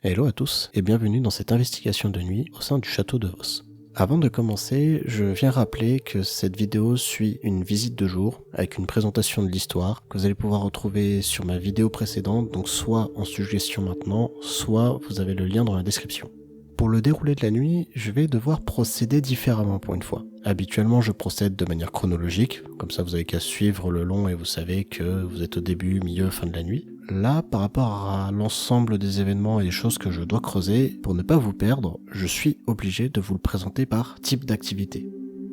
Hello à tous et bienvenue dans cette investigation de nuit au sein du château de Vos. Avant de commencer, je viens rappeler que cette vidéo suit une visite de jour avec une présentation de l'histoire que vous allez pouvoir retrouver sur ma vidéo précédente, donc soit en suggestion maintenant, soit vous avez le lien dans la description. Pour le déroulé de la nuit, je vais devoir procéder différemment pour une fois. Habituellement, je procède de manière chronologique, comme ça vous avez qu'à suivre le long et vous savez que vous êtes au début, milieu, fin de la nuit. Là, par rapport à l'ensemble des événements et des choses que je dois creuser, pour ne pas vous perdre, je suis obligé de vous le présenter par type d'activité.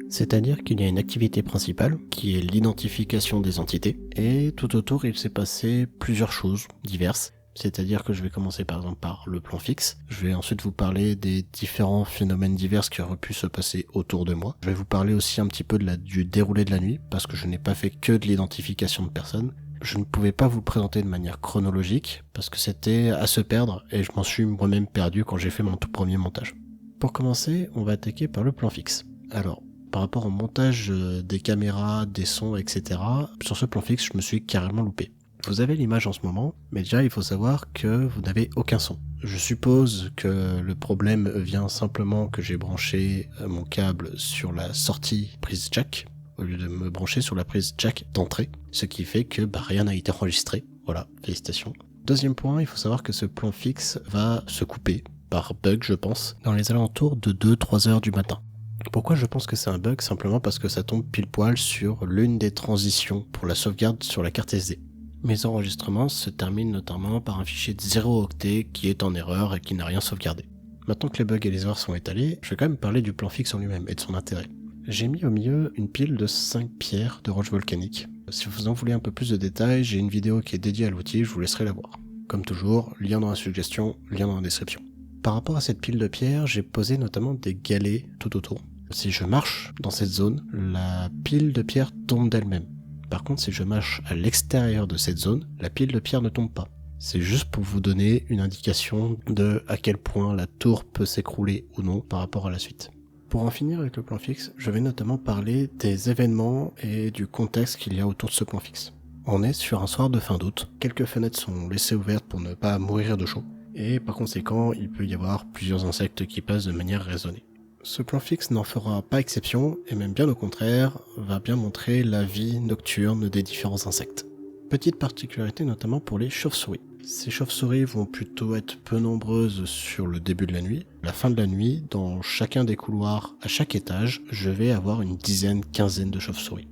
C'est-à-dire qu'il y a une activité principale, qui est l'identification des entités, et tout autour il s'est passé plusieurs choses diverses. C'est-à-dire que je vais commencer par exemple par le plan fixe, je vais ensuite vous parler des différents phénomènes divers qui auraient pu se passer autour de moi. Je vais vous parler aussi un petit peu du déroulé de la nuit, parce que je n'ai pas fait que de l'identification de personnes. Je ne pouvais pas vous le présenter de manière chronologique, parce que c'était à se perdre, et je m'en suis moi-même perdu quand j'ai fait mon tout premier montage. Pour commencer, on va attaquer par le plan fixe. Alors, par rapport au montage des caméras, des sons, etc., sur ce plan fixe, je me suis carrément loupé. Vous avez l'image en ce moment, mais déjà il faut savoir que vous n'avez aucun son. Je suppose que le problème vient simplement que j'ai branché mon câble sur la sortie prise jack, au lieu de me brancher sur la prise jack d'entrée, ce qui fait que rien n'a été enregistré. Voilà, félicitations. Deuxième point, il faut savoir que ce plan fixe va se couper, par bug je pense, dans les alentours de 2-3 heures du matin. Pourquoi je pense que c'est un bug? Simplement parce que ça tombe pile poil sur l'une des transitions pour la sauvegarde sur la carte SD. Mes enregistrements se terminent notamment par un fichier de 0 octet qui est en erreur et qui n'a rien sauvegardé. Maintenant que les bugs et les erreurs sont étalés, je vais quand même parler du plan fixe en lui-même et de son intérêt. J'ai mis au milieu une pile de 5 pierres de roche volcanique. Si vous en voulez un peu plus de détails, j'ai une vidéo qui est dédiée à l'outil, je vous laisserai la voir. Comme toujours, lien dans la suggestion, lien dans la description. Par rapport à cette pile de pierres, j'ai posé notamment des galets tout autour. Si je marche dans cette zone, la pile de pierres tombe d'elle-même. Par contre, si je marche à l'extérieur de cette zone, la pile de pierre ne tombe pas. C'est juste pour vous donner une indication de à quel point la tour peut s'écrouler ou non par rapport à la suite. Pour en finir avec le plan fixe, je vais notamment parler des événements et du contexte qu'il y a autour de ce plan fixe. On est sur un soir de fin d'août, quelques fenêtres sont laissées ouvertes pour ne pas mourir de chaud, et par conséquent, il peut y avoir plusieurs insectes qui passent de manière raisonnée. Ce plan fixe n'en fera pas exception, et même bien au contraire, va bien montrer la vie nocturne des différents insectes. Petite particularité notamment pour les chauves-souris. Ces chauves-souris vont plutôt être peu nombreuses sur le début de la nuit. La fin de la nuit, dans chacun des couloirs, à chaque étage, je vais avoir une dizaine, quinzaine de chauves-souris.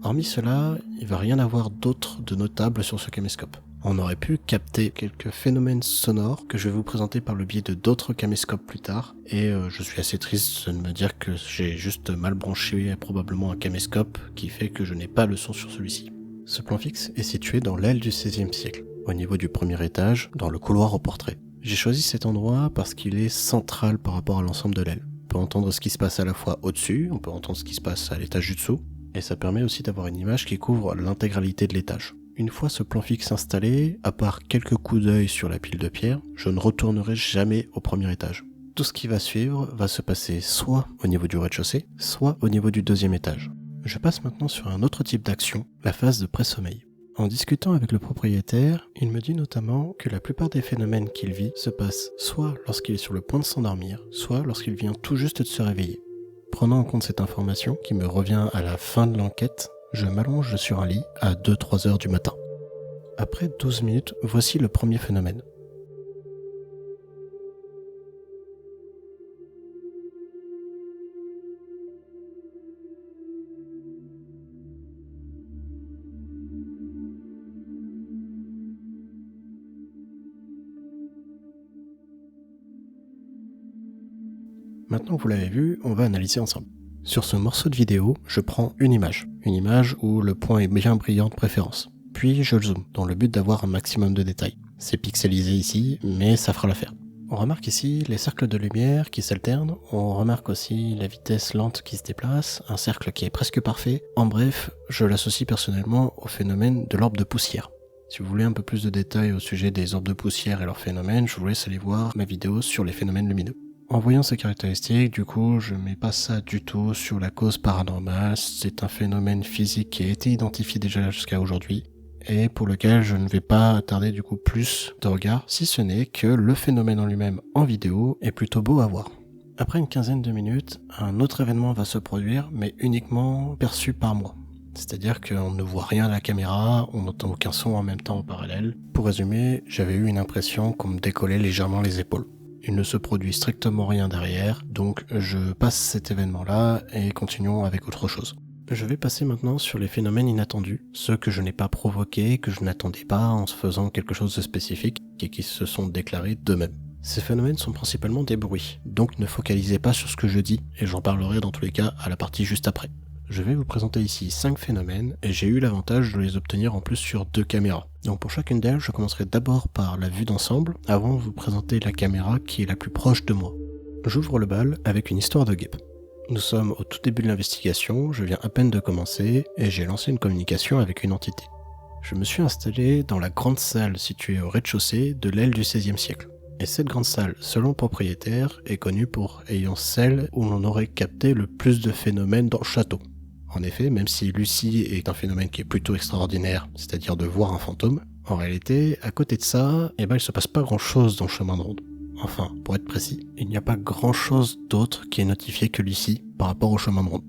Hormis cela, il va rien avoir d'autre de notable sur ce caméscope. On aurait pu capter quelques phénomènes sonores que je vais vous présenter par le biais de d'autres caméscopes plus tard, et je suis assez triste de me dire que j'ai juste mal branché probablement un caméscope qui fait que je n'ai pas le son sur celui-ci. Ce plan fixe est situé dans l'aile du XVIe siècle, au niveau du premier étage, dans le couloir au portrait. J'ai choisi cet endroit parce qu'il est central par rapport à l'ensemble de l'aile. On peut entendre ce qui se passe à la fois au-dessus, on peut entendre ce qui se passe à l'étage du dessous, et ça permet aussi d'avoir une image qui couvre l'intégralité de l'étage. Une fois ce plan fixe installé, à part quelques coups d'œil sur la pile de pierre, je ne retournerai jamais au premier étage. Tout ce qui va suivre va se passer soit au niveau du rez-de-chaussée, soit au niveau du deuxième étage. Je passe maintenant sur un autre type d'action, la phase de pré-sommeil. En discutant avec le propriétaire, il me dit notamment que la plupart des phénomènes qu'il vit se passent soit lorsqu'il est sur le point de s'endormir, soit lorsqu'il vient tout juste de se réveiller. Prenant en compte cette information, qui me revient à la fin de l'enquête, je m'allonge sur un lit à 2-3 heures du matin. Après 12 minutes, voici le premier phénomène. Maintenant que vous l'avez vu, on va analyser ensemble. Sur ce morceau de vidéo, je prends une image où le point est bien brillant de préférence. Puis je le zoome, dans le but d'avoir un maximum de détails. C'est pixelisé ici, mais ça fera l'affaire. On remarque ici les cercles de lumière qui s'alternent, on remarque aussi la vitesse lente qui se déplace, un cercle qui est presque parfait. En bref, je l'associe personnellement au phénomène de l'orbe de poussière. Si vous voulez un peu plus de détails au sujet des orbes de poussière et leurs phénomènes, je vous laisse aller voir ma vidéo sur les phénomènes lumineux. En voyant ces caractéristiques, du coup, je mets pas ça du tout sur la cause paranormale, c'est un phénomène physique qui a été identifié déjà jusqu'à aujourd'hui, et pour lequel je ne vais pas attarder du coup plus de regard, si ce n'est que le phénomène en lui-même en vidéo est plutôt beau à voir. Après une quinzaine de minutes, un autre événement va se produire, mais uniquement perçu par moi. C'est-à-dire qu'on ne voit rien à la caméra, on n'entend aucun son en même temps en parallèle. Pour résumer, j'avais eu une impression qu'on me décollait légèrement les épaules. Il ne se produit strictement rien derrière, donc je passe cet événement-là et continuons avec autre chose. Je vais passer maintenant sur les phénomènes inattendus, ceux que je n'ai pas provoqués, que je n'attendais pas en se faisant quelque chose de spécifique et qui se sont déclarés d'eux-mêmes. Ces phénomènes sont principalement des bruits, donc ne focalisez pas sur ce que je dis et j'en parlerai dans tous les cas à la partie juste après. Je vais vous présenter ici 5 phénomènes et j'ai eu l'avantage de les obtenir en plus sur 2 caméras. Donc pour chacune d'elles, je commencerai d'abord par la vue d'ensemble avant de vous présenter la caméra qui est la plus proche de moi. J'ouvre le bal avec une histoire de guêpe. Nous sommes au tout début de l'investigation, je viens à peine de commencer et j'ai lancé une communication avec une entité. Je me suis installé dans la grande salle située au rez-de-chaussée de l'aile du XVIe siècle. Et cette grande salle, selon le propriétaire, est connue pour ayant celle où l'on aurait capté le plus de phénomènes dans le château. En effet, même si Lucie est un phénomène qui est plutôt extraordinaire, c'est-à-dire de voir un fantôme, en réalité, à côté de ça, il se passe pas grand-chose dans le chemin de ronde. Enfin, pour être précis, il n'y a pas grand-chose d'autre qui est notifié que Lucie par rapport au chemin de ronde.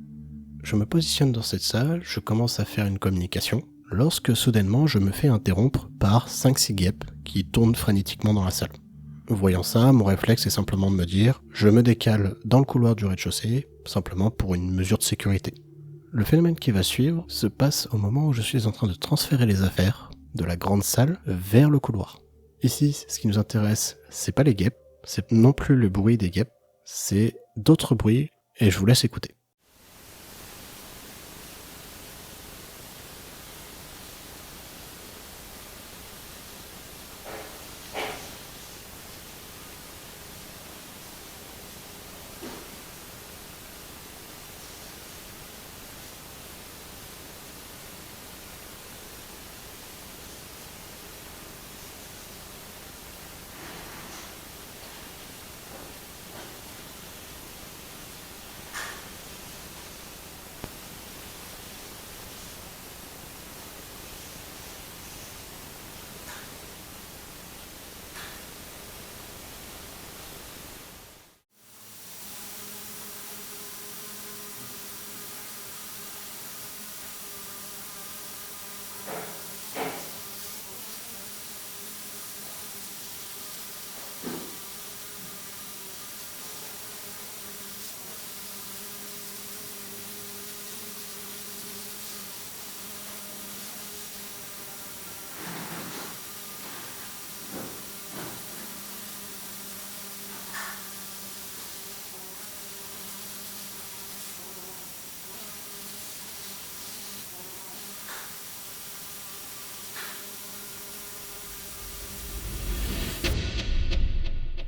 Je me positionne dans cette salle, je commence à faire une communication, lorsque soudainement je me fais interrompre par 5-6 guêpes qui tournent frénétiquement dans la salle. Voyant ça, mon réflexe est simplement de me dire, je me décale dans le couloir du rez-de-chaussée, simplement pour une mesure de sécurité. Le phénomène qui va suivre se passe au moment où je suis en train de transférer les affaires de la grande salle vers le couloir. Ici, ce qui nous intéresse, c'est pas les guêpes, c'est non plus le bruit des guêpes, c'est d'autres bruits, et je vous laisse écouter.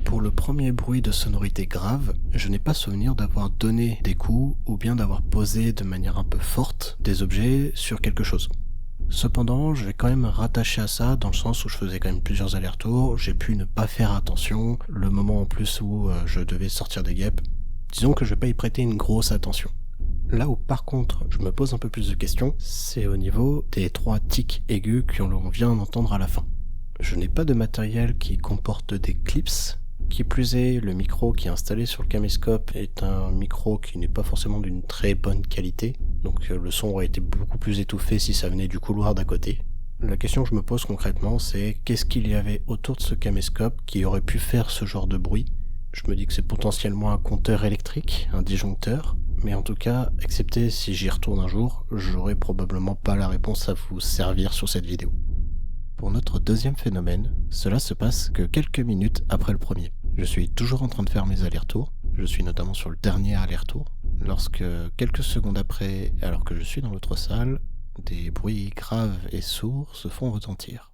Pour le premier bruit de sonorité grave, je n'ai pas souvenir d'avoir donné des coups ou bien d'avoir posé de manière un peu forte des objets sur quelque chose. Cependant, je vais quand même rattacher à ça dans le sens où je faisais quand même plusieurs allers-retours, j'ai pu ne pas faire attention, le moment en plus où je devais sortir des guêpes, disons que je vais pas y prêter une grosse attention. Là où par contre je me pose un peu plus de questions, c'est au niveau des 3 tics aigus que l'on vient d'entendre à la fin. Je n'ai pas de matériel qui comporte des clips. Qui plus est, le micro qui est installé sur le caméscope est un micro qui n'est pas forcément d'une très bonne qualité, donc le son aurait été beaucoup plus étouffé si ça venait du couloir d'à côté. La question que je me pose concrètement, c'est qu'est-ce qu'il y avait autour de ce caméscope qui aurait pu faire ce genre de bruit ? Je me dis que c'est potentiellement un compteur électrique, un disjoncteur, mais en tout cas, excepté si j'y retourne un jour, j'aurai probablement pas la réponse à vous servir sur cette vidéo. Pour notre deuxième phénomène, cela se passe que quelques minutes après le premier. Je suis toujours en train de faire mes allers-retours, je suis notamment sur le dernier aller-retour, lorsque quelques secondes après, alors que je suis dans l'autre salle, des bruits graves et sourds se font retentir.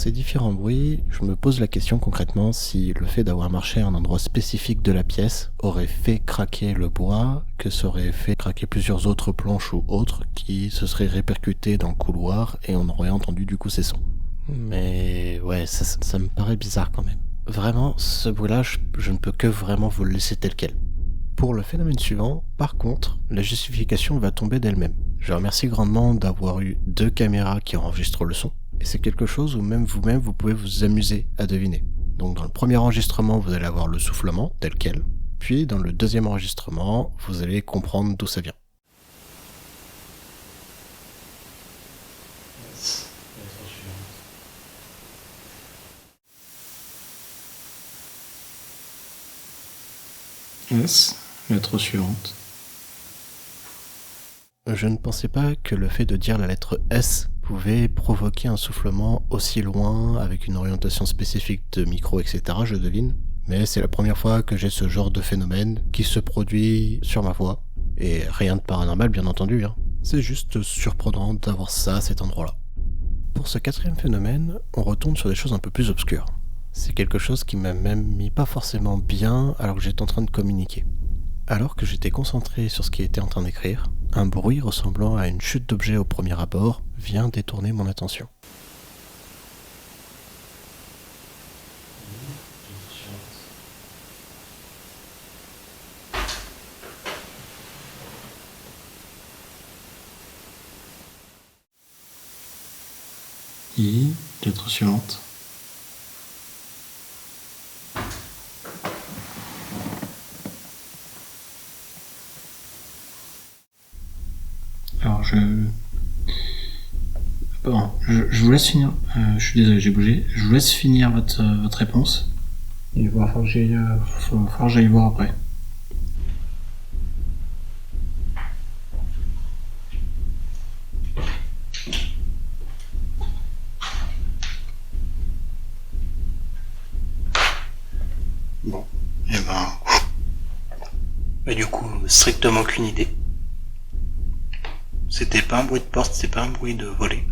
ces différents bruits, je me pose la question concrètement si le fait d'avoir marché à un endroit spécifique de la pièce aurait fait craquer le bois, que ça aurait fait craquer plusieurs autres planches ou autres qui se seraient répercutées dans le couloir et on aurait entendu du coup ces sons. Mais ouais, ça me paraît bizarre quand même. Vraiment, ce bruit-là, je ne peux que vraiment vous le laisser tel quel. Pour le phénomène suivant, par contre, la justification va tomber d'elle-même. Je remercie grandement d'avoir eu 2 caméras qui enregistrent le son, et c'est quelque chose où même vous-même vous pouvez vous amuser à deviner. Donc dans le premier enregistrement, vous allez avoir le soufflement tel quel, puis dans le deuxième enregistrement, vous allez comprendre d'où ça vient. S, lettre suivante. Je ne pensais pas que le fait de dire la lettre S pouvait provoquer un soufflement aussi loin, avec une orientation spécifique de micro, etc., je devine. Mais c'est la première fois que j'ai ce genre de phénomène qui se produit sur ma voix. Et rien de paranormal, bien entendu, hein. C'est juste surprenant d'avoir ça à cet endroit-là. Pour ce 4e phénomène, on retourne sur des choses un peu plus obscures. C'est quelque chose qui m'a même mis pas forcément bien alors que j'étais en train de communiquer. Alors que j'étais concentré sur ce qui était en train d'écrire, un bruit ressemblant à une chute d'objet au premier abord vient détourner mon attention. I, lettre suivante. Alors je vous laisse finir. Je suis désolé, j'ai bougé. Je vous laisse finir votre réponse. Il va falloir que j'aille voir après. Bon, et ben... du coup, strictement aucune idée. C'était pas un bruit de porte, c'était pas un bruit de volée.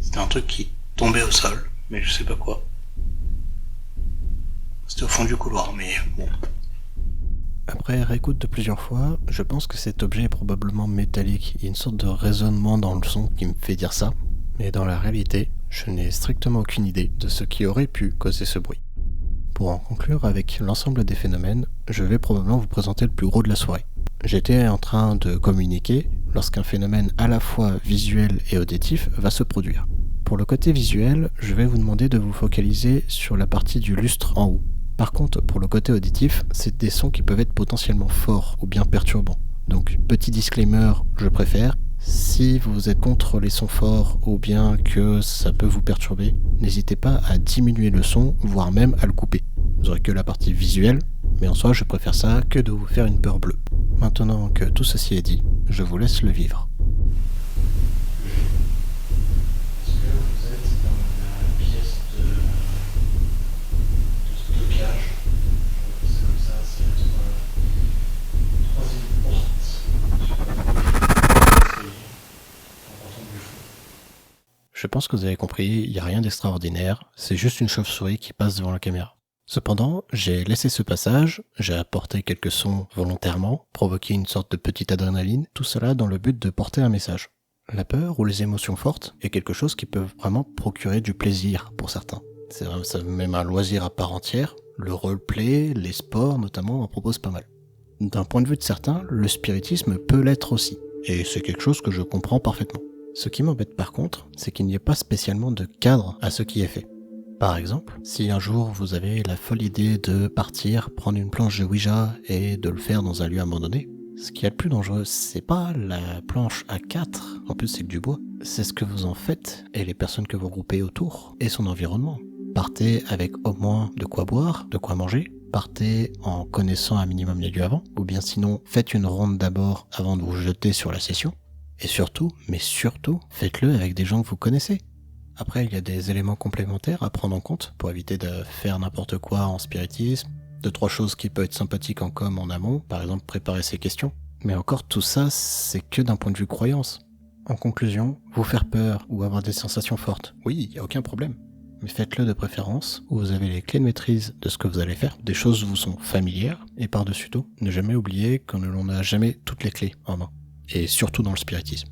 C'était un truc qui tombait au sol, mais je sais pas quoi. C'était au fond du couloir, mais bon. Après réécoute de plusieurs fois, je pense que cet objet est probablement métallique. Il y a une sorte de résonnement dans le son qui me fait dire ça. Mais dans la réalité, je n'ai strictement aucune idée de ce qui aurait pu causer ce bruit. Pour en conclure avec l'ensemble des phénomènes, je vais probablement vous présenter le plus gros de la soirée. J'étais en train de communiquer lorsqu'un phénomène à la fois visuel et auditif va se produire. Pour le côté visuel, je vais vous demander de vous focaliser sur la partie du lustre en haut. Par contre, pour le côté auditif, c'est des sons qui peuvent être potentiellement forts ou bien perturbants. Donc, petit disclaimer, je préfère. Si vous êtes contre les sons forts ou bien que ça peut vous perturber, n'hésitez pas à diminuer le son, voire même à le couper. Vous aurez que la partie visuelle, mais en soi je préfère ça que de vous faire une peur bleue. Maintenant que tout ceci est dit, je vous laisse le vivre. Est-ce que vous êtes dans la pièce de stockage? Je crois que c'est comme ça, c'est notre troisième porte. En partant du fond. Je pense que vous avez compris, il n'y a rien d'extraordinaire, c'est juste une chauve-souris qui passe devant la caméra. Cependant, j'ai laissé ce passage, j'ai apporté quelques sons volontairement, provoqué une sorte de petite adrénaline, tout cela dans le but de porter un message. La peur ou les émotions fortes est quelque chose qui peut vraiment procurer du plaisir pour certains. C'est même un loisir à part entière, le roleplay, les sports notamment en proposent pas mal. D'un point de vue de certains, le spiritisme peut l'être aussi, et c'est quelque chose que je comprends parfaitement. Ce qui m'embête par contre, c'est qu'il n'y a pas spécialement de cadre à ce qui est fait. Par exemple, si un jour vous avez la folle idée de partir, prendre une planche de Ouija et de le faire dans un lieu abandonné, ce qui est le plus dangereux, c'est pas la planche A4, en plus c'est que du bois, c'est ce que vous en faites et les personnes que vous groupez autour et son environnement. Partez avec au moins de quoi boire, de quoi manger, partez en connaissant un minimum les lieux avant, ou bien sinon faites une ronde d'abord avant de vous jeter sur la session, et surtout, mais surtout, faites-le avec des gens que vous connaissez. Après, il y a des éléments complémentaires à prendre en compte pour éviter de faire n'importe quoi en spiritisme. 2-3 choses qui peuvent être sympathiques en com en amont, par exemple préparer ses questions. Mais encore, tout ça, c'est que d'un point de vue croyance. En conclusion, vous faire peur ou avoir des sensations fortes, oui, il n'y a aucun problème. Mais faites-le de préférence où vous avez les clés de maîtrise de ce que vous allez faire, des choses vous sont familières, et par-dessus tout, ne jamais oublier que l'on n'a jamais toutes les clés en main, et surtout dans le spiritisme.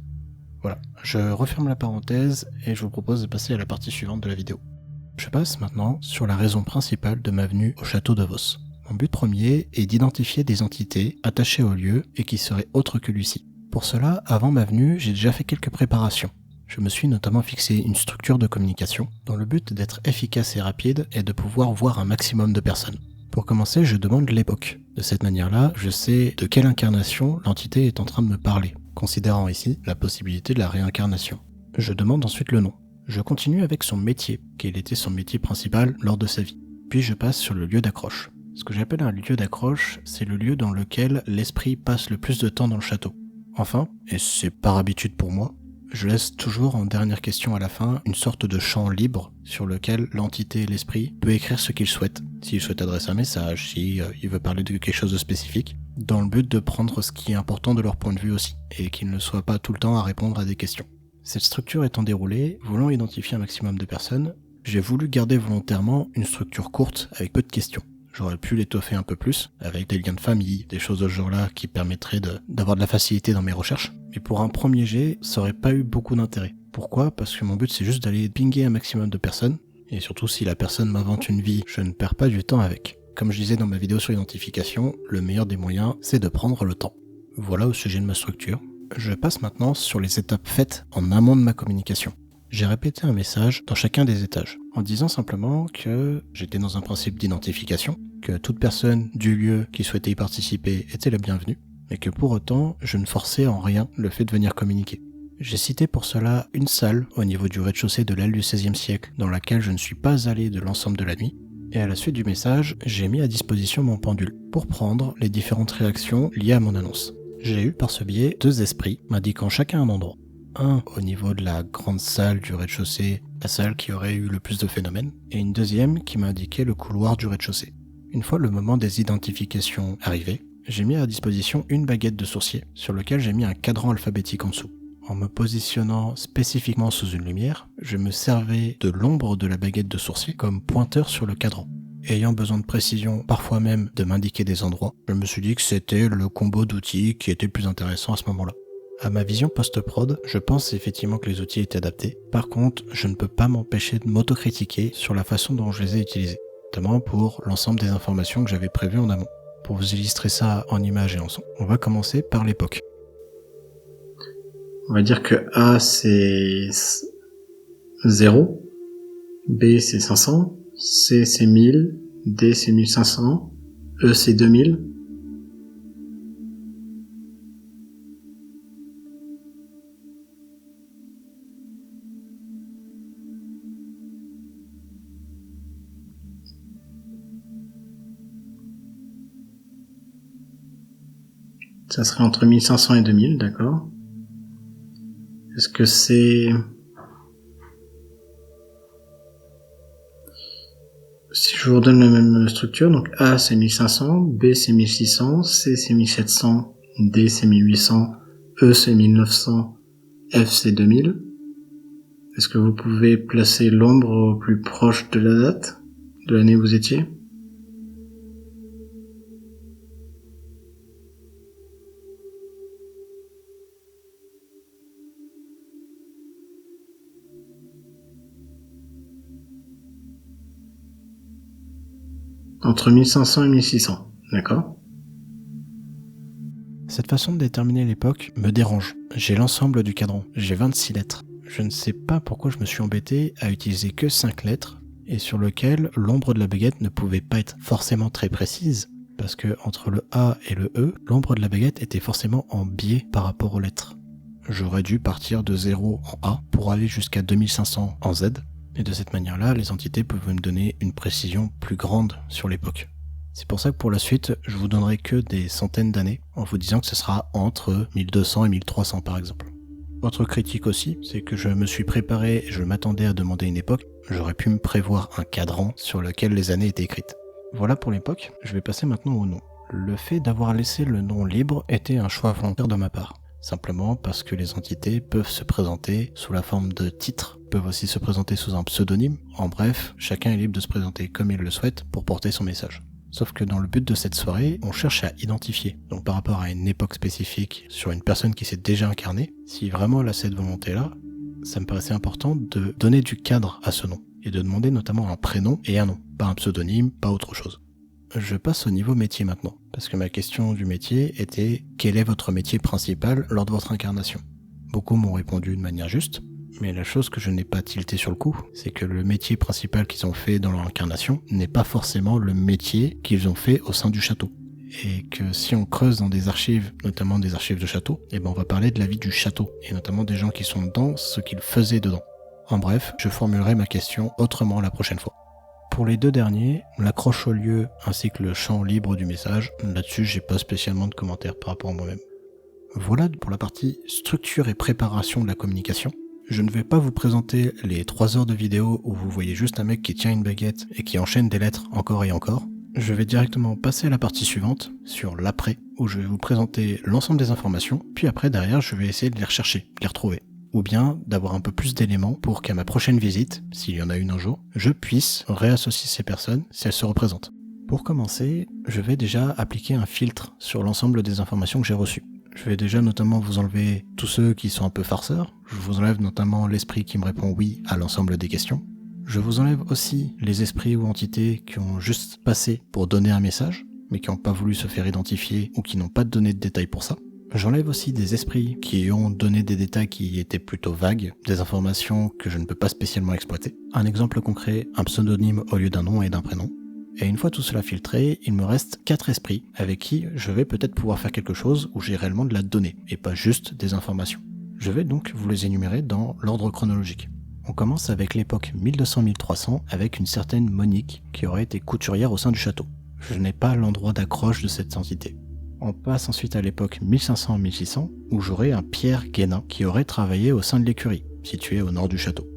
Voilà, je referme la parenthèse et je vous propose de passer à la partie suivante de la vidéo. Je passe maintenant sur la raison principale de ma venue au château de Vos. Mon but premier est d'identifier des entités attachées au lieu et qui seraient autres que Lucie. Pour cela, avant ma venue, j'ai déjà fait quelques préparations. Je me suis notamment fixé une structure de communication dont le but d'être efficace et rapide est de pouvoir voir un maximum de personnes. Pour commencer, je demande l'époque. De cette manière-là, je sais de quelle incarnation l'entité est en train de me parler, considérant ici la possibilité de la réincarnation. Je demande ensuite le nom. Je continue avec son métier, quel était son métier principal lors de sa vie. Puis je passe sur le lieu d'accroche. Ce que j'appelle un lieu d'accroche, c'est le lieu dans lequel l'esprit passe le plus de temps dans le château. Enfin, et c'est par habitude pour moi, je laisse toujours en dernière question à la fin une sorte de champ libre sur lequel l'entité et l'esprit peut écrire ce qu'il souhaite. S'il souhaite adresser un message, s'il veut parler de quelque chose de spécifique, dans le but de prendre ce qui est important de leur point de vue aussi, et qu'ils ne soient pas tout le temps à répondre à des questions. Cette structure étant déroulée, voulant identifier un maximum de personnes, j'ai voulu garder volontairement une structure courte avec peu de questions. J'aurais pu l'étoffer un peu plus, avec des liens de famille, des choses de ce genre-là qui permettraient d'avoir de la facilité dans mes recherches. Mais pour un premier jet, ça aurait pas eu beaucoup d'intérêt. Pourquoi ? Parce que mon but c'est juste d'aller pinguer un maximum de personnes, et surtout si la personne m'invente une vie, je ne perds pas du temps avec. Comme je disais dans ma vidéo sur l'identification, le meilleur des moyens, c'est de prendre le temps. Voilà au sujet de ma structure. Je passe maintenant sur les étapes faites en amont de ma communication. J'ai répété un message dans chacun des étages, en disant simplement que j'étais dans un principe d'identification, que toute personne du lieu qui souhaitait y participer était la bienvenue, mais que pour autant, je ne forçais en rien le fait de venir communiquer. J'ai cité pour cela une salle au niveau du rez-de-chaussée de l'aile du XVIe siècle, dans laquelle je ne suis pas allé de l'ensemble de la nuit, et à la suite du message, j'ai mis à disposition mon pendule pour prendre les différentes réactions liées à mon annonce. J'ai eu par ce biais 2 esprits m'indiquant chacun un endroit. Un au niveau de la grande salle du rez-de-chaussée, la salle qui aurait eu le plus de phénomènes, et une deuxième qui m'a indiqué le couloir du rez-de-chaussée. Une fois le moment des identifications arrivé, j'ai mis à disposition une baguette de sourcier sur lequel j'ai mis un cadran alphabétique en dessous. En me positionnant spécifiquement sous une lumière, je me servais de l'ombre de la baguette de sourcier comme pointeur sur le cadran. Ayant besoin de précision, parfois même de m'indiquer des endroits, je me suis dit que c'était le combo d'outils qui était le plus intéressant à ce moment-là. À ma vision post-prod, je pense effectivement que les outils étaient adaptés. Par contre, je ne peux pas m'empêcher de m'autocritiquer sur la façon dont je les ai utilisés, notamment pour l'ensemble des informations que j'avais prévues en amont. Pour vous illustrer ça en images et en son, on va commencer par l'époque. On va dire que A c'est 0, B c'est 500, C c'est 1000, D c'est 1500, E c'est 2000. Ça serait entre 1500 et 2000, d'accord. Est-ce que c'est... Si je vous redonne la même structure, donc A c'est 1500, B c'est 1600, C c'est 1700, D c'est 1800, E c'est 1900, F c'est 2000. Est-ce que vous pouvez placer l'ombre au plus proche de la date, de l'année où vous étiez ? Entre 1500 et 1600, d'accord ? Cette façon de déterminer l'époque me dérange. J'ai l'ensemble du cadran, j'ai 26 lettres. Je ne sais pas pourquoi je me suis embêté à utiliser que 5 lettres, et sur lequel l'ombre de la baguette ne pouvait pas être forcément très précise, parce que entre le A et le E, l'ombre de la baguette était forcément en biais par rapport aux lettres. J'aurais dû partir de 0 en A pour aller jusqu'à 2500 en Z, et de cette manière-là, les entités peuvent me donner une précision plus grande sur l'époque. C'est pour ça que pour la suite, je vous donnerai que des centaines d'années, en vous disant que ce sera entre 1200 et 1300 par exemple. Autre critique aussi, c'est que je me suis préparé et je m'attendais à demander une époque, j'aurais pu me prévoir un cadran sur lequel les années étaient écrites. Voilà pour l'époque, je vais passer maintenant au nom. Le fait d'avoir laissé le nom libre était un choix volontaire de ma part. simplement parce que les entités peuvent se présenter sous la forme de titres, peuvent aussi se présenter sous un pseudonyme. En bref, chacun est libre de se présenter comme il le souhaite pour porter son message. Sauf que dans le but de cette soirée, on cherche à identifier, donc par rapport à une époque spécifique, sur une personne qui s'est déjà incarnée, si vraiment elle a cette volonté-là, ça me paraissait important de donner du cadre à ce nom, et de demander notamment un prénom et un nom, pas un pseudonyme, pas autre chose. Je passe au niveau métier maintenant, parce que ma question du métier était « Quel est votre métier principal lors de votre incarnation ?» Beaucoup m'ont répondu de manière juste, mais la chose que je n'ai pas tilté sur le coup, c'est que le métier principal qu'ils ont fait dans leur incarnation n'est pas forcément le métier qu'ils ont fait au sein du château. Et que si on creuse dans des archives, notamment des archives de château, on va parler de la vie du château, et notamment des gens qui sont dedans, ce qu'ils faisaient dedans. En bref, je formulerai ma question autrement la prochaine fois. Pour les deux derniers, l'accroche au lieu ainsi que le champ libre du message, là-dessus j'ai pas spécialement de commentaires par rapport à moi-même. Voilà pour la partie structure et préparation de la communication. Je ne vais pas vous présenter les 3 heures de vidéo où vous voyez juste un mec qui tient une baguette et qui enchaîne des lettres encore et encore. Je vais directement passer à la partie suivante, sur l'après, où je vais vous présenter l'ensemble des informations, puis après derrière je vais essayer de les rechercher, de les retrouver. Ou bien d'avoir un peu plus d'éléments pour qu'à ma prochaine visite, s'il y en a une un jour, je puisse réassocier ces personnes si elles se représentent. Pour commencer, je vais déjà appliquer un filtre sur l'ensemble des informations que j'ai reçues. Je vais déjà notamment vous enlever tous ceux qui sont un peu farceurs. Je vous enlève notamment l'esprit qui me répond oui à l'ensemble des questions. Je vous enlève aussi les esprits ou entités qui ont juste passé pour donner un message, mais qui n'ont pas voulu se faire identifier ou qui n'ont pas donné de détails pour ça. J'enlève aussi des esprits qui ont donné des détails qui étaient plutôt vagues, des informations que je ne peux pas spécialement exploiter. Un exemple concret, un pseudonyme au lieu d'un nom et d'un prénom. Et une fois tout cela filtré, il me reste 4 esprits avec qui je vais peut-être pouvoir faire quelque chose où j'ai réellement de la donnée, et pas juste des informations. Je vais donc vous les énumérer dans l'ordre chronologique. On commence avec l'époque 1200-1300 avec une certaine Monique qui aurait été couturière au sein du château. Je n'ai pas l'endroit d'accroche de cette entité. On passe ensuite à l'époque 1500-1600 où j'aurai un Pierre Guénin qui aurait travaillé au sein de l'écurie, située au nord du château.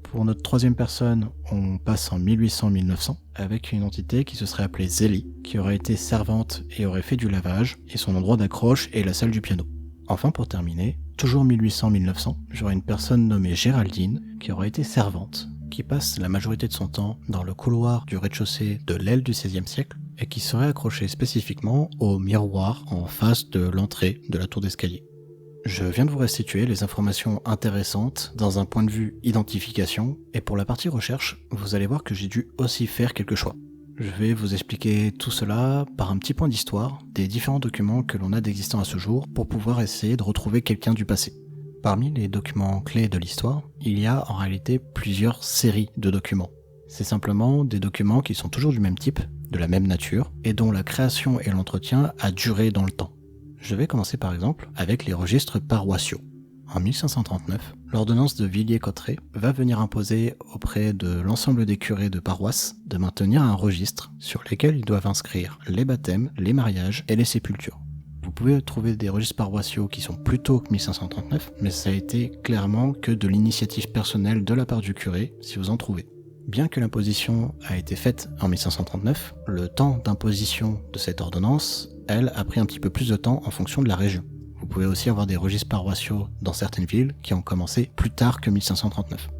Pour notre troisième personne, on passe en 1800-1900 avec une entité qui se serait appelée Zélie, qui aurait été servante et aurait fait du lavage, et son endroit d'accroche est la salle du piano. Enfin, pour terminer, toujours 1800-1900, j'aurai une personne nommée Géraldine qui aurait été servante, qui passe la majorité de son temps dans le couloir du rez-de-chaussée de l'aile du XVIe siècle et qui serait accrochée spécifiquement au miroir en face de l'entrée de la tour d'escalier. Je viens de vous restituer les informations intéressantes dans un point de vue identification, et pour la partie recherche, vous allez voir que j'ai dû aussi faire quelques choix. Je vais vous expliquer tout cela par un petit point d'histoire des différents documents que l'on a d'existants à ce jour pour pouvoir essayer de retrouver quelqu'un du passé. Parmi les documents clés de l'histoire, il y a en réalité plusieurs séries de documents. C'est simplement des documents qui sont toujours du même type, de la même nature, et dont la création et l'entretien a duré dans le temps. Je vais commencer par exemple avec les registres paroissiaux. En 1539, l'ordonnance de Villiers-Cotterêts va venir imposer auprès de l'ensemble des curés de paroisse de maintenir un registre sur lequel ils doivent inscrire les baptêmes, les mariages et les sépultures. Vous pouvez trouver des registres paroissiaux qui sont plus tôt que 1539, mais ça a été clairement que de l'initiative personnelle de la part du curé, si vous en trouvez. Bien que l'imposition a été faite en 1539, le temps d'imposition de cette ordonnance, elle, a pris un petit peu plus de temps en fonction de la région. Vous pouvez aussi avoir des registres paroissiaux dans certaines villes qui ont commencé plus tard que 1539.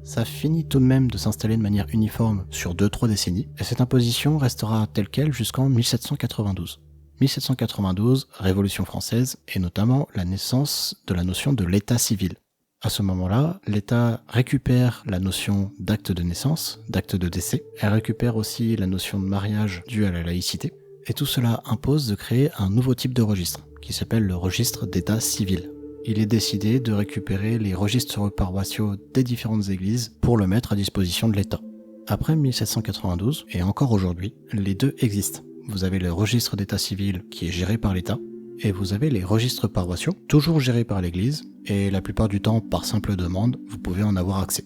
Ça finit tout de même de s'installer de manière uniforme sur 2-3 décennies, et cette imposition restera telle quelle jusqu'en 1792. 1792, Révolution française, et notamment la naissance de la notion de l'état civil. À ce moment-là, l'État récupère la notion d'acte de naissance, d'acte de décès. Elle récupère aussi la notion de mariage due à la laïcité. Et tout cela impose de créer un nouveau type de registre, qui s'appelle le registre d'état civil. Il est décidé de récupérer les registres paroissiaux des différentes églises pour le mettre à disposition de l'État. Après 1792, et encore aujourd'hui, les deux existent. Vous avez le registre d'état civil qui est géré par l'État, et vous avez les registres paroissiaux, toujours gérés par l'Église, et la plupart du temps, par simple demande, vous pouvez en avoir accès.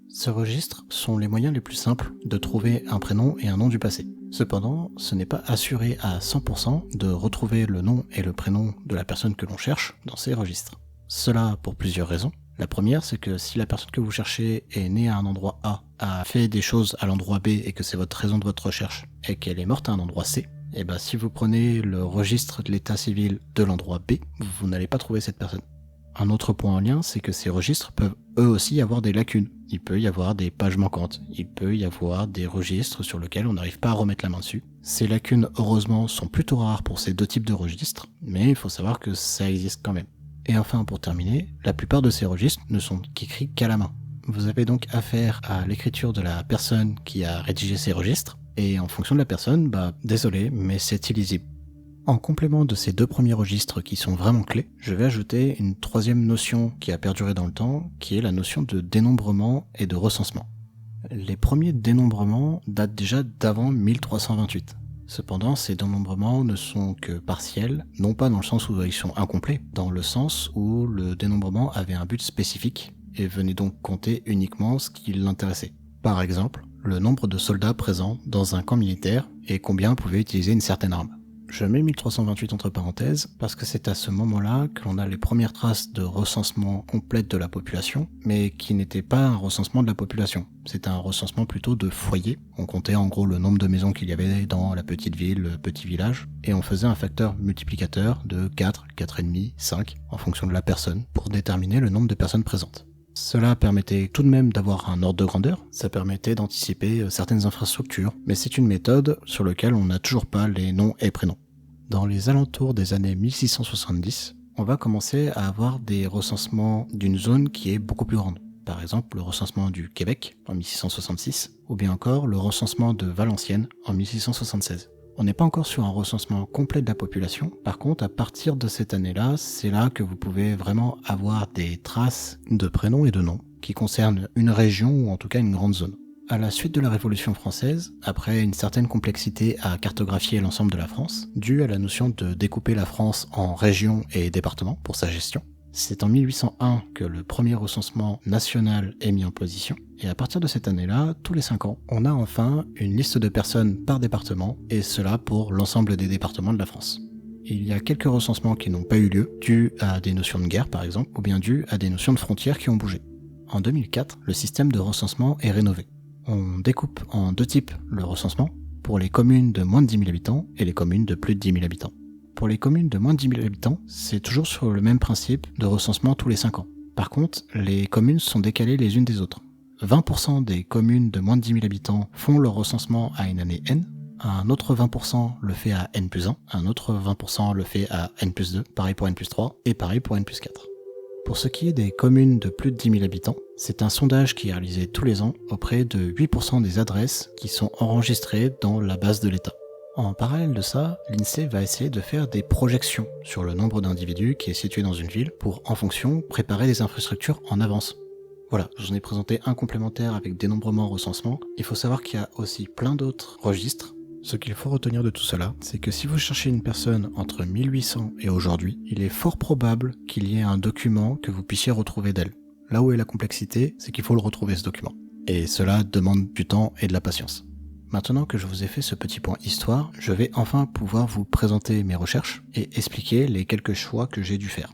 Ces registres sont les moyens les plus simples de trouver un prénom et un nom du passé. Cependant, ce n'est pas assuré à 100% de retrouver le nom et le prénom de la personne que l'on cherche dans ces registres. Cela pour plusieurs raisons. La première, c'est que si la personne que vous cherchez est née à un endroit A, a fait des choses à l'endroit B et que c'est votre raison de votre recherche, et qu'elle est morte à un endroit C, Et bah si vous prenez le registre de l'état civil de l'endroit B, vous n'allez pas trouver cette personne. Un autre point en lien, c'est que ces registres peuvent eux aussi avoir des lacunes. Il peut y avoir des pages manquantes, il peut y avoir des registres sur lesquels on n'arrive pas à remettre la main dessus. Ces lacunes, heureusement, sont plutôt rares pour ces deux types de registres, mais il faut savoir que ça existe quand même. Et enfin, pour terminer, la plupart de ces registres ne sont écrits qu'à la main. Vous avez donc affaire à l'écriture de la personne qui a rédigé ces registres, et en fonction de la personne, désolé, mais c'est illisible. En complément de ces deux premiers registres qui sont vraiment clés, je vais ajouter une troisième notion qui a perduré dans le temps, qui est la notion de dénombrement et de recensement. Les premiers dénombrements datent déjà d'avant 1328. Cependant, ces dénombrements ne sont que partiels, non pas dans le sens où ils sont incomplets, dans le sens où le dénombrement avait un but spécifique et venait donc compter uniquement ce qui l'intéressait. Par exemple, le nombre de soldats présents dans un camp militaire et combien pouvaient utiliser une certaine arme. Je mets 1328 entre parenthèses parce que c'est à ce moment-là que l'on a les premières traces de recensement complète de la population, mais qui n'était pas un recensement de la population. C'était un recensement plutôt de foyers. On comptait en gros le nombre de maisons qu'il y avait dans la petite ville, le petit village, et on faisait un facteur multiplicateur de 4, 4,5, 5, en fonction de la personne, pour déterminer le nombre de personnes présentes. Cela permettait tout de même d'avoir un ordre de grandeur, ça permettait d'anticiper certaines infrastructures, mais c'est une méthode sur laquelle on n'a toujours pas les noms et prénoms. Dans les alentours des années 1670, on va commencer à avoir des recensements d'une zone qui est beaucoup plus grande. Par exemple, le recensement du Québec en 1666, ou bien encore le recensement de Valenciennes en 1676. On n'est pas encore sur un recensement complet de la population. Par contre, à partir de cette année-là, c'est là que vous pouvez vraiment avoir des traces de prénoms et de noms qui concernent une région ou en tout cas une grande zone. À la suite de la Révolution française, après une certaine complexité à cartographier l'ensemble de la France, due à la notion de découper la France en régions et départements pour sa gestion, c'est en 1801 que le premier recensement national est mis en position, et à partir de cette année-là, tous les 5 ans, on a enfin une liste de personnes par département, et cela pour l'ensemble des départements de la France. Il y a quelques recensements qui n'ont pas eu lieu, dus à des notions de guerre par exemple, ou bien dus à des notions de frontières qui ont bougé. En 2004, le système de recensement est rénové. On découpe en deux types le recensement, pour les communes de moins de 10 000 habitants et les communes de plus de 10 000 habitants. Pour les communes de moins de 10 000 habitants, c'est toujours sur le même principe de recensement tous les 5 ans. Par contre, les communes sont décalées les unes des autres. 20% des communes de moins de 10 000 habitants font leur recensement à une année N, un autre 20% le fait à N+1, un autre 20% le fait à N+2, pareil pour N+3 et pareil pour N+4. Pour ce qui est des communes de plus de 10 000 habitants, c'est un sondage qui est réalisé tous les ans auprès de 8% des adresses qui sont enregistrées dans la base de l'État. En parallèle de ça, l'INSEE va essayer de faire des projections sur le nombre d'individus qui est situé dans une ville pour, en fonction, préparer des infrastructures en avance. Voilà, je vous en ai présenté un complémentaire avec dénombrement, recensement. Il faut savoir qu'il y a aussi plein d'autres registres. Ce qu'il faut retenir de tout cela, c'est que si vous cherchez une personne entre 1800 et aujourd'hui, il est fort probable qu'il y ait un document que vous puissiez retrouver d'elle. Là où est la complexité, c'est qu'il faut le retrouver ce document. Et cela demande du temps et de la patience. Maintenant que je vous ai fait ce petit point histoire, je vais enfin pouvoir vous présenter mes recherches et expliquer les quelques choix que j'ai dû faire.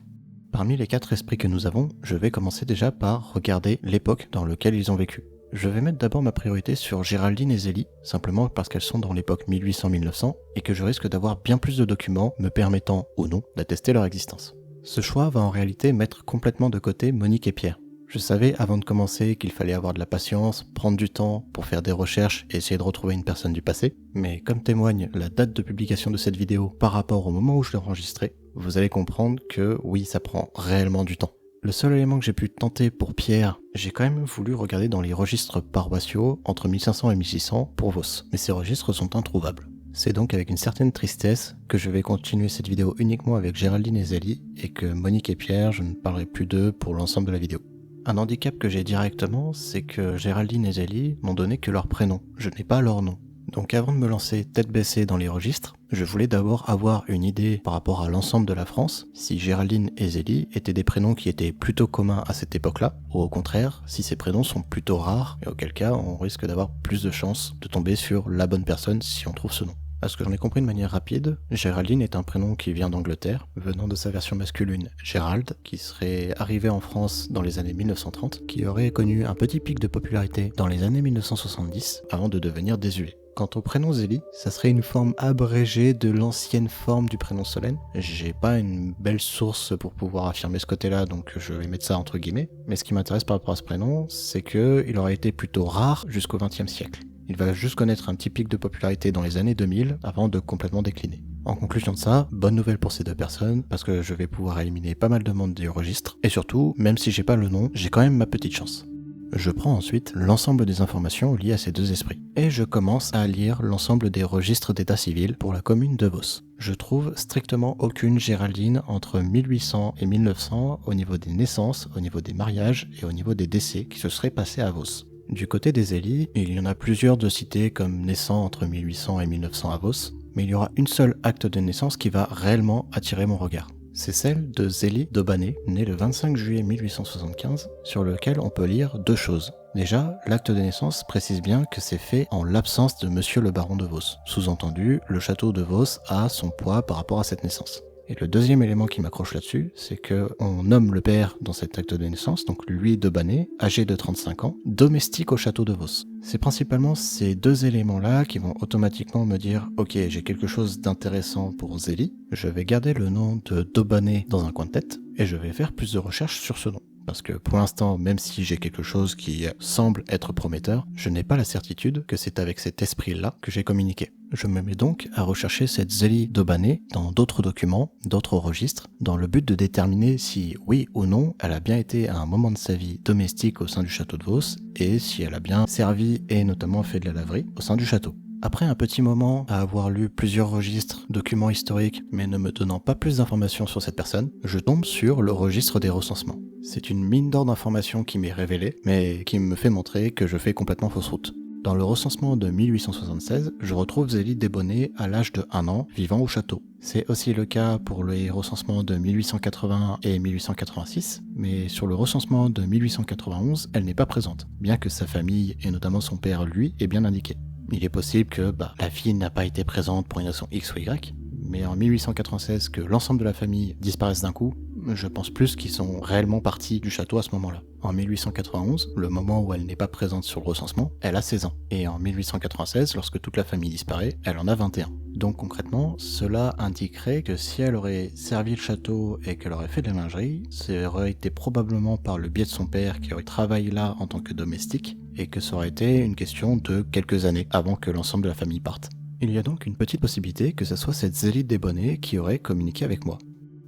Parmi les 4 esprits que nous avons, je vais commencer déjà par regarder l'époque dans laquelle ils ont vécu. Je vais mettre d'abord ma priorité sur Géraldine et Zélie, simplement parce qu'elles sont dans l'époque 1800-1900 et que je risque d'avoir bien plus de documents me permettant ou non d'attester leur existence. Ce choix va en réalité mettre complètement de côté Monique et Pierre. Je savais avant de commencer qu'il fallait avoir de la patience, prendre du temps pour faire des recherches et essayer de retrouver une personne du passé, mais comme témoigne la date de publication de cette vidéo par rapport au moment où je l'ai enregistrée, vous allez comprendre que oui, ça prend réellement du temps. Le seul élément que j'ai pu tenter pour Pierre, j'ai quand même voulu regarder dans les registres paroissiaux entre 1500 et 1600 pour Vos, mais ces registres sont introuvables. C'est donc avec une certaine tristesse que je vais continuer cette vidéo uniquement avec Géraldine et Zélie et que Monique et Pierre, je ne parlerai plus d'eux pour l'ensemble de la vidéo. Un handicap que j'ai directement, c'est que Géraldine et Zélie n'ont donné que leur prénom, je n'ai pas leur nom. Donc avant de me lancer tête baissée dans les registres, je voulais d'abord avoir une idée par rapport à l'ensemble de la France, si Géraldine et Zélie étaient des prénoms qui étaient plutôt communs à cette époque-là, ou au contraire, si ces prénoms sont plutôt rares, et auquel cas on risque d'avoir plus de chances de tomber sur la bonne personne si on trouve ce nom. À ce que j'en ai compris de manière rapide, Géraldine est un prénom qui vient d'Angleterre, venant de sa version masculine Gérald, qui serait arrivé en France dans les années 1930, qui aurait connu un petit pic de popularité dans les années 1970 avant de devenir désuet. Quant au prénom Zélie, ça serait une forme abrégée de l'ancienne forme du prénom Solène. J'ai pas une belle source pour pouvoir affirmer ce côté-là, donc je vais mettre ça entre guillemets. Mais ce qui m'intéresse par rapport à ce prénom, c'est qu'il aurait été plutôt rare jusqu'au XXe siècle. Il va juste connaître un petit pic de popularité dans les années 2000 avant de complètement décliner. En conclusion de ça, bonne nouvelle pour ces deux personnes, parce que je vais pouvoir éliminer pas mal de monde du registre, et surtout, même si j'ai pas le nom, j'ai quand même ma petite chance. Je prends ensuite l'ensemble des informations liées à ces deux esprits, et je commence à lire l'ensemble des registres d'état civil pour la commune de Vos. Je trouve strictement aucune Géraldine entre 1800 et 1900 au niveau des naissances, au niveau des mariages et au niveau des décès qui se seraient passés à Vos. Du côté des Zélie, il y en a plusieurs de cités comme naissant entre 1800 et 1900 à Vos, mais il y aura une seule acte de naissance qui va réellement attirer mon regard. C'est celle de Zélie d'Aubané, née le 25 juillet 1875, sur lequel on peut lire deux choses. Déjà, l'acte de naissance précise bien que c'est fait en l'absence de monsieur le baron de Vos. Sous-entendu, le château de Vos a son poids par rapport à cette naissance. Et le deuxième élément qui m'accroche là-dessus, c'est qu'on nomme le père dans cet acte de naissance, donc lui d'Aubané, âgé de 35 ans, domestique au château de Vos. C'est principalement ces deux éléments-là qui vont automatiquement me dire « Ok, j'ai quelque chose d'intéressant pour Zélie, je vais garder le nom de d'Aubané dans un coin de tête, et je vais faire plus de recherches sur ce nom. » Parce que pour l'instant, même si j'ai quelque chose qui semble être prometteur, je n'ai pas la certitude que c'est avec cet esprit-là que j'ai communiqué. Je me mets donc à rechercher cette Zélie d'Aubané dans d'autres documents, d'autres registres, dans le but de déterminer si, oui ou non, elle a bien été à un moment de sa vie domestique au sein du château de Vos, et si elle a bien servi et notamment fait de la laverie au sein du château. Après un petit moment à avoir lu plusieurs registres, documents historiques, mais ne me donnant pas plus d'informations sur cette personne, je tombe sur le registre des recensements. C'est une mine d'or d'informations qui m'est révélée, mais qui me fait montrer que je fais complètement fausse route. Dans le recensement de 1876, je retrouve Zélie Desbonnets à l'âge de 1 an, vivant au château. C'est aussi le cas pour les recensements de 1881 et 1886, mais sur le recensement de 1891, elle n'est pas présente, bien que sa famille, et notamment son père, lui, est bien indiqué. Il est possible que la fille n'a pas été présente pour une raison X ou Y, mais en 1896 que l'ensemble de la famille disparaisse d'un coup, je pense plus qu'ils sont réellement partis du château à ce moment-là. En 1891, le moment où elle n'est pas présente sur le recensement, elle a 16 ans. Et en 1896, lorsque toute la famille disparaît, elle en a 21. Donc concrètement, cela indiquerait que si elle aurait servi le château et qu'elle aurait fait de la lingerie, ça aurait été probablement par le biais de son père qui aurait travaillé là en tant que domestique, et que ça aurait été une question de quelques années avant que l'ensemble de la famille parte. Il y a donc une petite possibilité que ce soit cette Zélie Desbonnets qui aurait communiqué avec moi.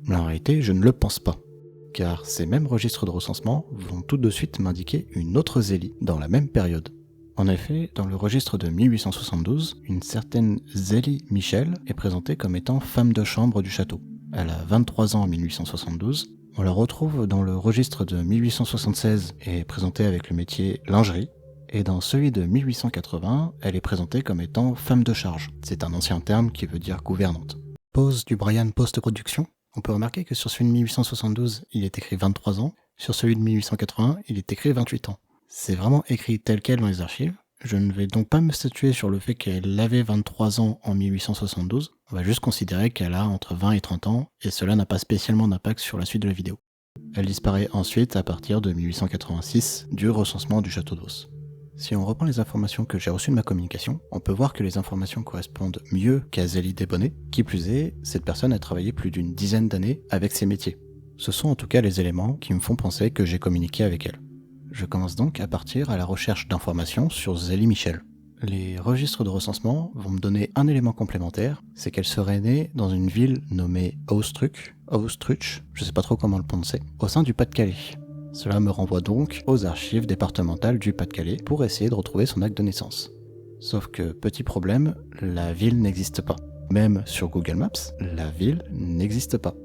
Mais en réalité, je ne le pense pas, car ces mêmes registres de recensement vont tout de suite m'indiquer une autre Zélie dans la même période. En effet, dans le registre de 1872, une certaine Zélie Michel est présentée comme étant femme de chambre du château. Elle a 23 ans en 1872. On la retrouve dans le registre de 1876 et est présentée avec le métier lingerie. Et dans celui de 1880, elle est présentée comme étant femme de charge. C'est un ancien terme qui veut dire gouvernante. Pause du Brian post-production. On peut remarquer que sur celui de 1872, il est écrit 23 ans. Sur celui de 1880, il est écrit 28 ans. C'est vraiment écrit tel quel dans les archives. Je ne vais donc pas me statuer sur le fait qu'elle avait 23 ans en 1872. On va juste considérer qu'elle a entre 20 et 30 ans, et cela n'a pas spécialement d'impact sur la suite de la vidéo. Elle disparaît ensuite à partir de 1886 du recensement du château de Vos. Si on reprend les informations que j'ai reçues de ma communication, on peut voir que les informations correspondent mieux qu'à Zélie Desbonnets. Qui plus est, cette personne a travaillé plus d'une dizaine d'années avec ces métiers. Ce sont en tout cas les éléments qui me font penser que j'ai communiqué avec elle. Je commence donc à partir à la recherche d'informations sur Zélie Michel. Les registres de recensement vont me donner un élément complémentaire, c'est qu'elle serait née dans une ville nommée Oostruch, je sais pas trop comment le prononcer, au sein du Pas-de-Calais. Cela me renvoie donc aux archives départementales du Pas-de-Calais pour essayer de retrouver son acte de naissance. Sauf que, petit problème, la ville n'existe pas. Même sur Google Maps, la ville n'existe pas.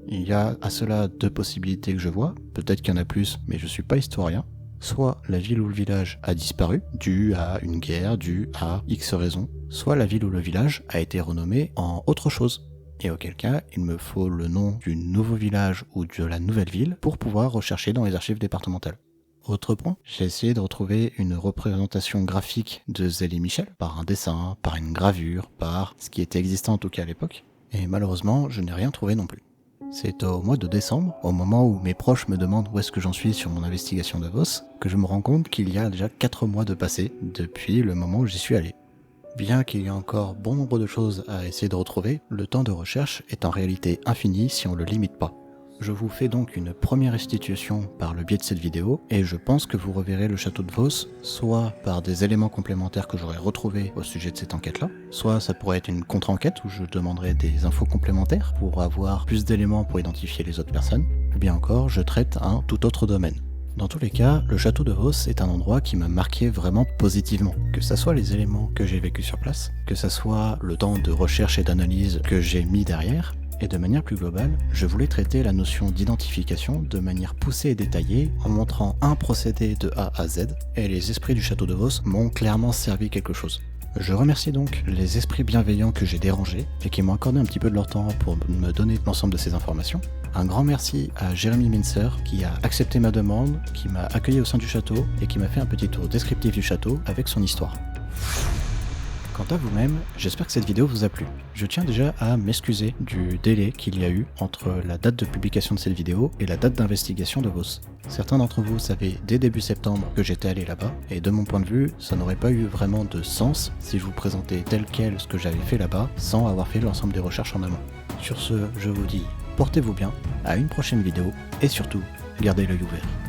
Il y a à cela deux possibilités que je vois, peut-être qu'il y en a plus, mais je suis pas historien. Soit la ville ou le village a disparu, dû à une guerre, dû à X raisons, soit la ville ou le village a été renommé en autre chose. Et auquel cas, il me faut le nom du nouveau village ou de la nouvelle ville pour pouvoir rechercher dans les archives départementales. Autre point, j'ai essayé de retrouver une représentation graphique de Zélie Michel, par un dessin, par une gravure, par ce qui était existant en tout cas à l'époque, et malheureusement, je n'ai rien trouvé non plus. C'est au mois de décembre, au moment où mes proches me demandent où est-ce que j'en suis sur mon investigation de Vos, que je me rends compte qu'il y a déjà 4 mois de passé depuis le moment où j'y suis allé. Bien qu'il y ait encore bon nombre de choses à essayer de retrouver, le temps de recherche est en réalité infini si on le limite pas. Je vous fais donc une première restitution par le biais de cette vidéo, et je pense que vous reverrez le château de Vos, soit par des éléments complémentaires que j'aurai retrouvés au sujet de cette enquête-là, soit ça pourrait être une contre-enquête où je demanderai des infos complémentaires pour avoir plus d'éléments pour identifier les autres personnes, ou bien encore je traite un tout autre domaine. Dans tous les cas, le château de Vos est un endroit qui m'a marqué vraiment positivement. Que ça soit les éléments que j'ai vécus sur place, que ça soit le temps de recherche et d'analyse que j'ai mis derrière, et de manière plus globale, je voulais traiter la notion d'identification de manière poussée et détaillée en montrant un procédé de A à Z, et les esprits du château de Vos m'ont clairement servi quelque chose. Je remercie donc les esprits bienveillants que j'ai dérangés et qui m'ont accordé un petit peu de leur temps pour me donner l'ensemble de ces informations. Un grand merci à Jérémy Mincer qui a accepté ma demande, qui m'a accueilli au sein du château et qui m'a fait un petit tour descriptif du château avec son histoire. Quant à vous-même, j'espère que cette vidéo vous a plu. Je tiens déjà à m'excuser du délai qu'il y a eu entre la date de publication de cette vidéo et la date d'investigation de Vos. Certains d'entre vous savaient dès début septembre que j'étais allé là-bas, et de mon point de vue, ça n'aurait pas eu vraiment de sens si je vous présentais tel quel ce que j'avais fait là-bas, sans avoir fait l'ensemble des recherches en amont. Sur ce, je vous dis, portez-vous bien, à une prochaine vidéo, et surtout, gardez l'œil ouvert.